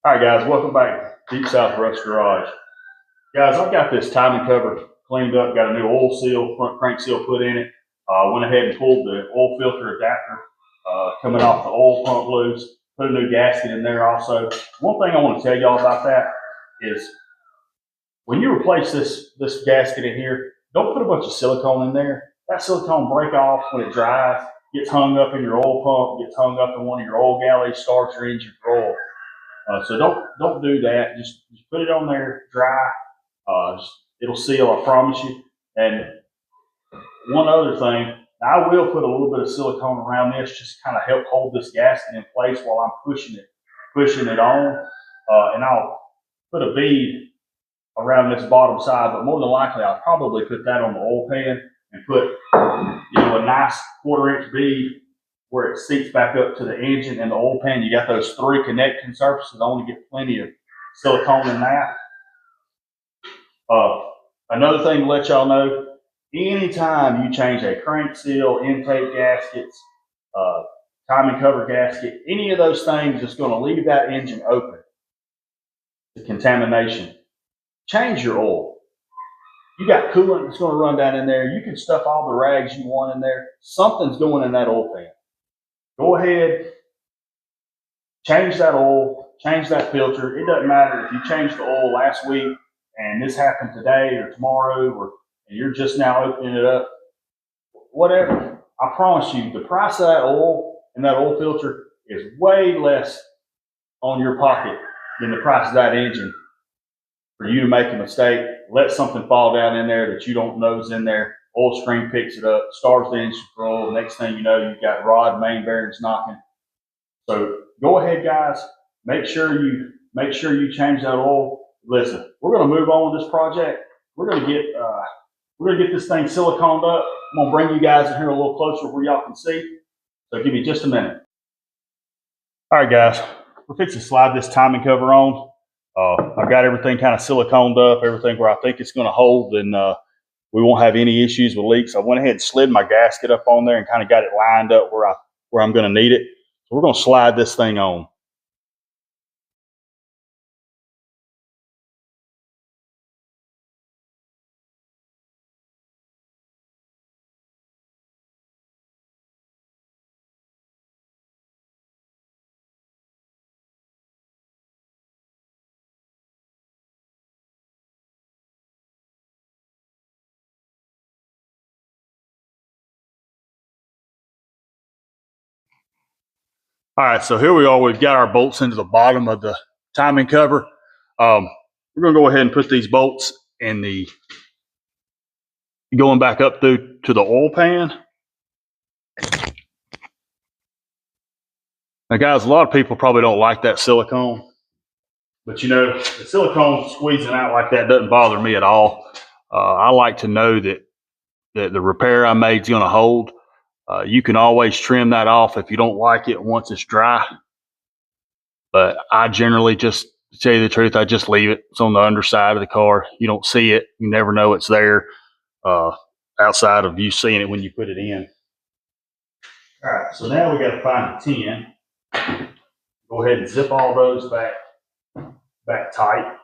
All right, guys, welcome back to Deep South Rust Garage. Guys, I've got this timing cover cleaned up, got a new oil seal, front crank seal put in it. Went ahead and pulled the oil filter adapter coming off the oil pump loose, put a new gasket in there also. One thing I want to tell y'all about that is when you replace this gasket in here, don't put a bunch of silicone in there. That silicone break off when it dries, gets hung up in your oil pump, gets hung up in one of your oil galleys, starts your engine for oil. So don't do that. Just put it on there dry. It'll seal, I promise you. And one other thing, I will put a little bit of silicone around this, just kind of help hold this gasket in place while I'm pushing it on. And I'll put a bead around this bottom side, but more than likely I'll probably put that on the oil pan and put a nice 1/4 inch bead where it seats back up to the engine and the oil pan. You got those 3 connecting surfaces. I want to get plenty of silicone in that. Another thing to let y'all know, anytime you change a crank seal, intake gaskets, timing cover gasket, any of those things that's going to leave that engine open to contamination, change your oil. You got coolant that's going to run down in there. You can stuff all the rags you want in there. Something's going in that oil pan. Go ahead, change that oil, change that filter. It doesn't matter if you changed the oil last week and this happened today or tomorrow, and you're just now opening it up. Whatever. I promise you, the price of that oil and that oil filter is way less on your pocket than the price of that engine. For you to make a mistake, let something fall down in there that you don't know is in there. Oil screen picks it up, starts the engine for oil. Next thing you know, you've got rod main bearings knocking. So go ahead, guys. Make sure you change that oil. Listen, we're going to move on with this project. We're going to get this thing siliconed up. I'm going to bring you guys in here a little closer where y'all can see. So give me just a minute. All right, guys, we're fixing to slide this timing cover on. I've got everything kind of siliconed up, everything where I think it's going to hold, and we won't have any issues with leaks. I went ahead and slid my gasket up on there and kind of got it lined up where I'm going to need it. So we're going to slide this thing on. All right, so here we are. We've got our bolts into the bottom of the timing cover. We're going to go ahead and put these bolts in going back up through to the oil pan. Now, guys, a lot of people probably don't like that silicone, but the silicone squeezing out like that doesn't bother me at all. I like to know that the repair I made is going to hold. You can always trim that off if you don't like it once it's dry. But I generally, just to tell you the truth, I just leave it. It's on the underside of the car. You don't see it. You never know it's there outside of you seeing it when you put it in. All right, so now we got to find the 10. Go ahead and zip all those back tight.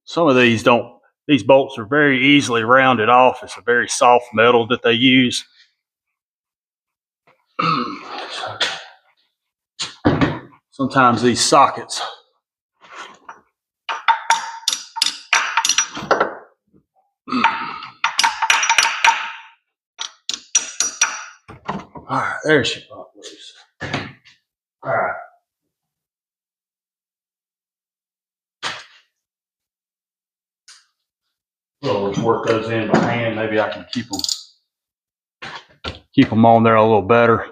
Some of these bolts are very easily rounded off. It's a very soft metal that they use. Sometimes these sockets all right, there she popped loose. All right. Well, let's work those in by hand. Maybe I can keep them on there a little better.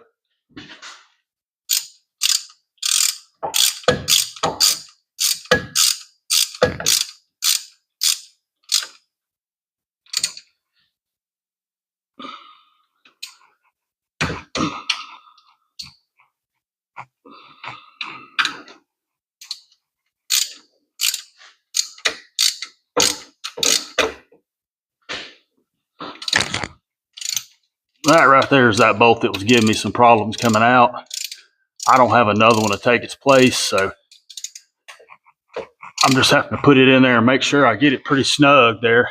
That right there is that bolt that was giving me some problems coming out. I don't have another one to take its place, so I'm just having to put it in there and make sure I get it pretty snug there.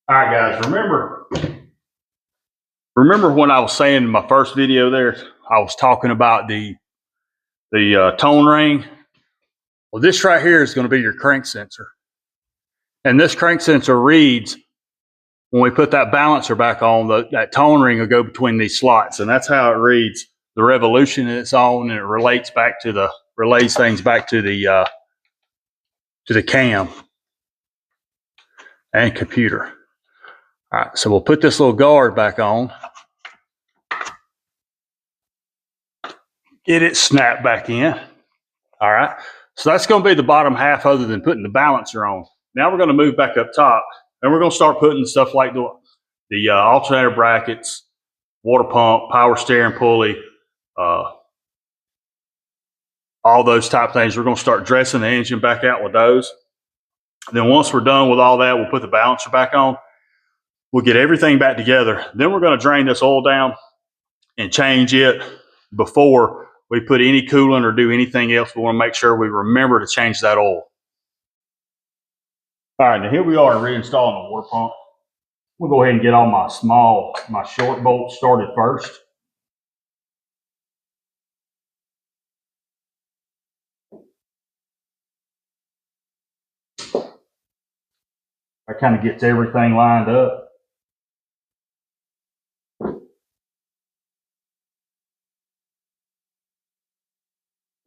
All right, guys, remember when I was saying in my first video there, I was talking about the tone ring? Well, this right here is going to be your crank sensor. And this crank sensor reads, when we put that balancer back on, that tone ring will go between these slots. And that's how it reads the revolution it's on, and it relays things back to the cam and computer. All right, so we'll put this little guard back on. Get it snapped back in. All right, so that's going to be the bottom half other than putting the balancer on. Now we're going to move back up top, and we're going to start putting stuff like the alternator brackets, water pump, power steering pulley, all those type of things. We're going to start dressing the engine back out with those. Then once we're done with all that, we'll put the balancer back on. We'll get everything back together. Then we're going to drain this oil down and change it before we put any coolant or do anything else. We want to make sure we remember to change that oil. All right, now here we are reinstalling the water pump. We'll go ahead and get all my short bolts started first. That kind of gets everything lined up.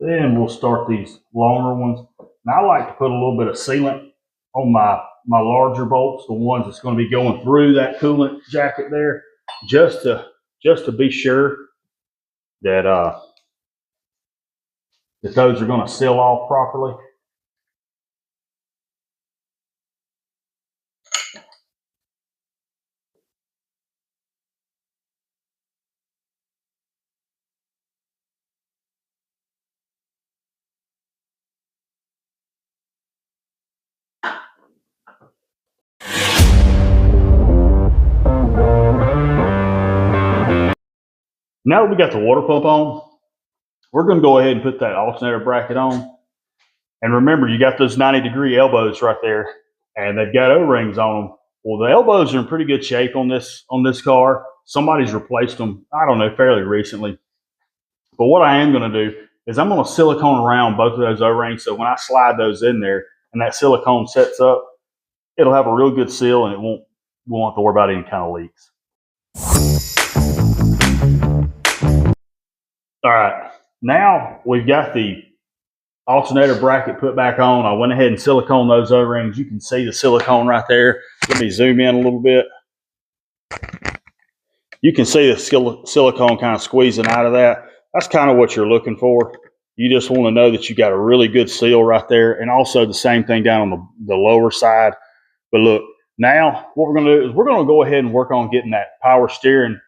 Then we'll start these longer ones. Now I like to put a little bit of sealant on my larger bolts, the ones that's going to be going through that coolant jacket there, just to be sure that that those are going to seal off properly. Now that we got the water pump on, we're going to go ahead and put that alternator bracket on. And remember, you got those 90-degree elbows right there, and they've got O-rings on them. Well, the elbows are in pretty good shape on this car. Somebody's replaced them, I don't know, fairly recently. But what I am going to do is I'm going to silicone around both of those O-rings, so when I slide those in there and that silicone sets up, it'll have a real good seal, and we won't have to worry about any kind of leaks. All right, now we've got the alternator bracket put back on. I went ahead and silicone those O-rings. You can see the silicone right there. Let me zoom in a little bit. You can see the silicone kind of squeezing out of that. That's kind of what you're looking for. You just want to know that you got a really good seal right there, and also the same thing down on the lower side. But look, now what we're going to do is we're going to go ahead and work on getting that power steering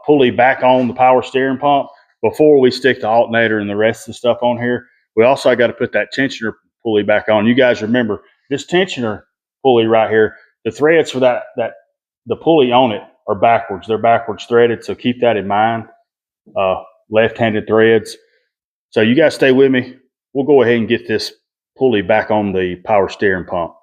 pulley back on the power steering pump before we stick the alternator and the rest of the stuff on here. We also got to put that tensioner pulley back on. You guys remember this tensioner pulley right here, the threads for the pulley on it are backwards. They're backwards threaded, so keep that in mind. Left-handed threads. So you guys stay with me. We'll go ahead and get this pulley back on the power steering pump.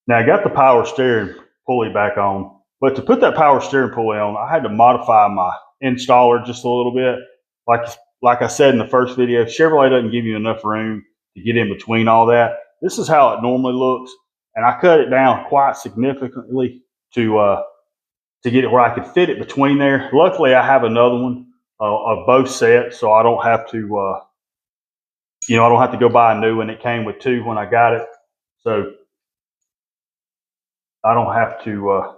Now I got the power steering pulley back on, but to put that power steering pulley on, I had to modify my installer just a little bit. Like I said in the first video, Chevrolet doesn't give you enough room to get in between all that. This is how it normally looks, and I cut it down quite significantly to get it where I could fit it between there. Luckily, I have another one of both sets, so I don't have to, I don't have to go buy a new one. It came with two when I got it, so I don't have to.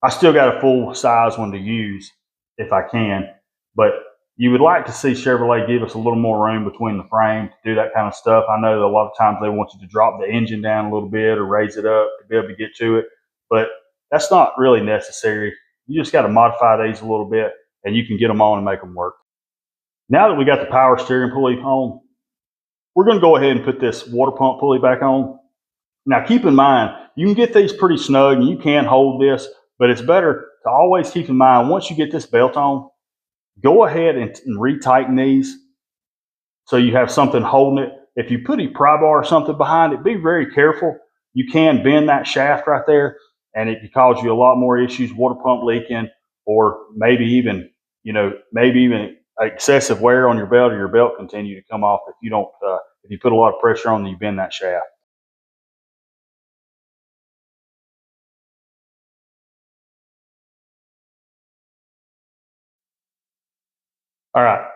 I still got a full size one to use if I can, but You would like to see Chevrolet give us a little more room between the frame to do that kind of stuff. I know that a lot of times they want you to drop the engine down a little bit or raise it up to be able to get to it, but that's not really necessary. You just got to modify these a little bit and you can get them on and make them work. Now that we got the power steering pulley on, we're going to go ahead and put this water pump pulley back on. Now keep in mind, you can get these pretty snug and you can hold this, but it's better to always keep in mind, once you get this belt on, go ahead and retighten these so you have something holding it. If you put a pry bar or something behind it, be very careful. You can bend that shaft right there and it could cause you a lot more issues, water pump leaking, or maybe even excessive wear on your belt, or your belt continue to come off if you don't, if you put a lot of pressure on and you bend that shaft. All right,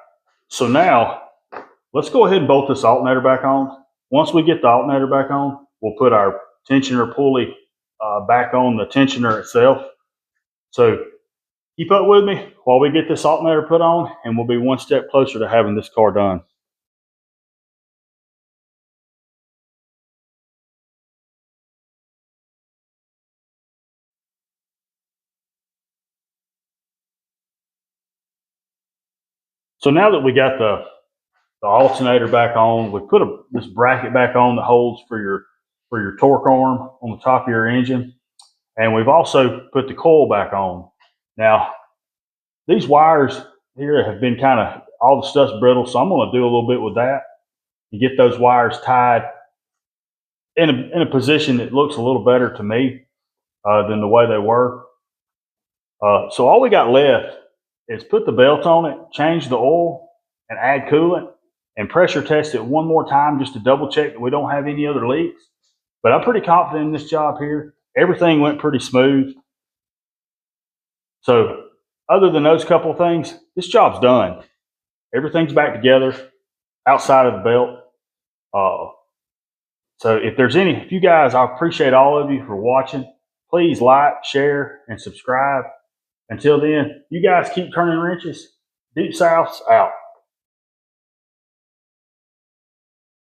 so now let's go ahead and bolt this alternator back on. Once we get the alternator back on, we'll put our tensioner pulley back on the tensioner itself. So keep up with me while we get this alternator put on, and we'll be one step closer to having this car done. So now that we got the alternator back on, we put this bracket back on that holds for your torque arm on the top of your engine, and we've also put the coil back on. Now these wires here have been all the stuff's brittle, so I'm going to do a little bit with that and get those wires tied in a position that looks a little better to me than the way they were. So all we got left is put the belt on it, change the oil, and add coolant, and pressure test it one more time just to double check that we don't have any other leaks. But I'm pretty confident in this job here. Everything went pretty smooth. So other than those couple of things, this job's done. Everything's back together outside of the belt. So if you guys, I appreciate all of you for watching. Please like, share, and subscribe. Until then, you guys keep turning wrenches. Deep South's out.